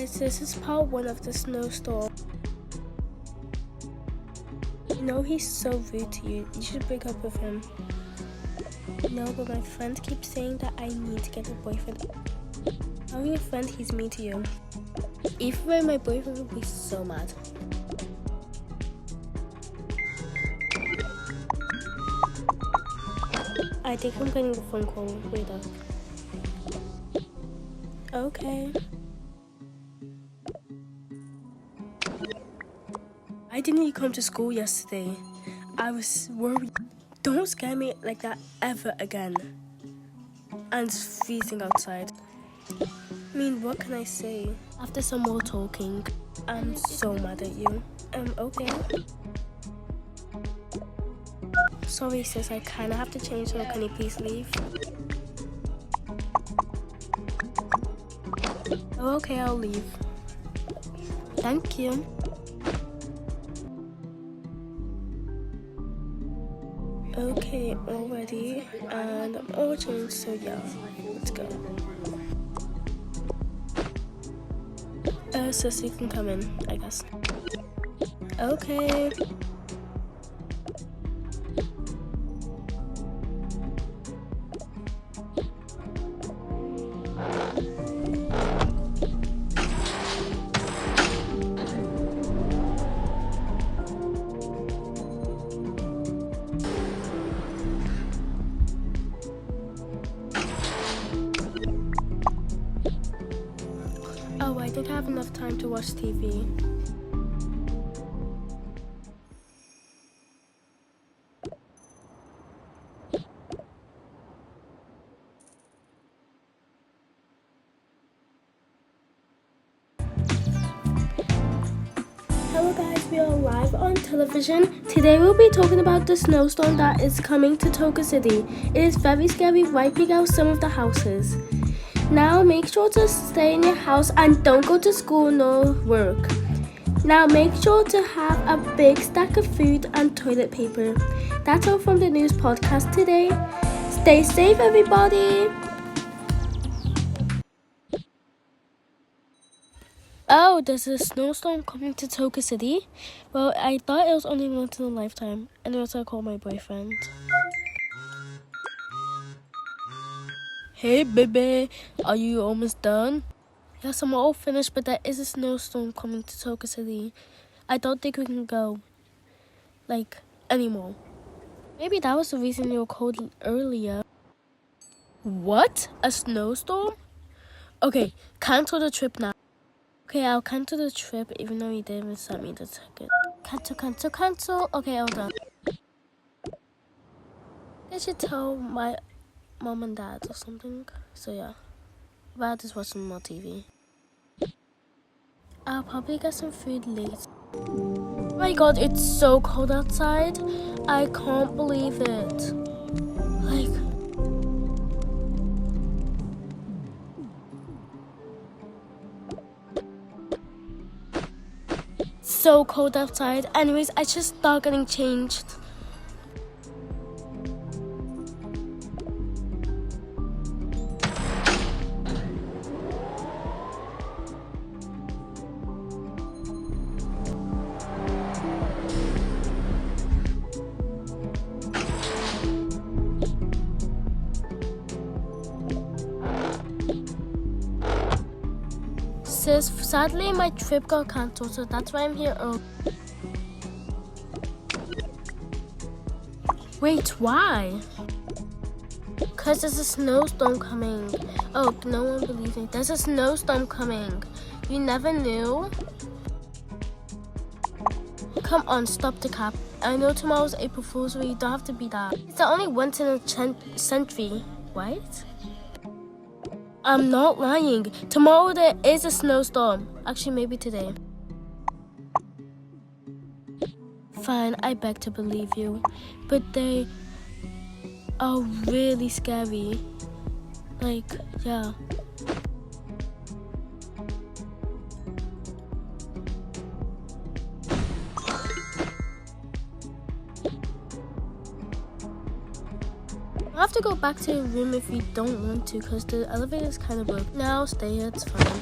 This is part 1 of the snowstorm. You know he's so rude to you. You should break up with him. No, but my friends keep saying that I need to get a boyfriend. Tell your friend he's mean to you. Either way, my boyfriend will be so mad. I think I'm getting a phone call. Wait up. Okay. I didn't come to school yesterday. I was worried. Don't scare me like that ever again. And it's freezing outside. I mean, what can I say? After some more talking, I'm so mad at you. Okay. Sorry sis, I kinda have to change, so can you please leave? Oh, okay, I'll leave. Thank you. Okay, all ready, and I'm all changed, so yeah, let's go. Sis, you can come in, I guess. Okay. Oh, I didn't have enough time to watch TV. Hello guys, we are live on television. Today we'll be talking about the snowstorm that is coming to TOCA City. It is very scary, wiping out some of the houses. Now make sure to stay in your house and don't go to school nor work. Now make sure to have a big stack of food and toilet paper. That's all from the news podcast today. Stay safe everybody! Oh, there's a snowstorm coming to TOCA City? Well, I thought it was only once in a lifetime. And also I called my boyfriend. Hey baby, are you almost done? Yes, I'm all finished, but there is a snowstorm coming to TOCA City. I don't think we can go, anymore. Maybe that was the reason you were cold earlier. What? A snowstorm? Okay, cancel the trip now. Okay, I'll cancel the trip even though you didn't even send me the ticket. Cancel. Okay, all done. I should tell my mom and dad or something. So yeah, about just watching more TV. I'll probably get some food later. Oh my god, it's so cold outside. I can't believe it. So cold outside. Anyways, I just start getting changed. Sis, sadly my trip got cancelled, so that's why I'm here early. Wait, why? Cause there's a snowstorm coming. Oh, no one believes me. There's a snowstorm coming. You never knew? Come on, stop the cap. I know tomorrow's April Fool's, so you don't have to be that. It's the only once in a century. What? I'm not lying. Tomorrow there is a snowstorm. Actually, maybe today. Fine, I beg to believe you. But they are really scary. Yeah. I have to go back to your room if you don't want to, because the elevator is kind of broke. Now stay here, it's fine.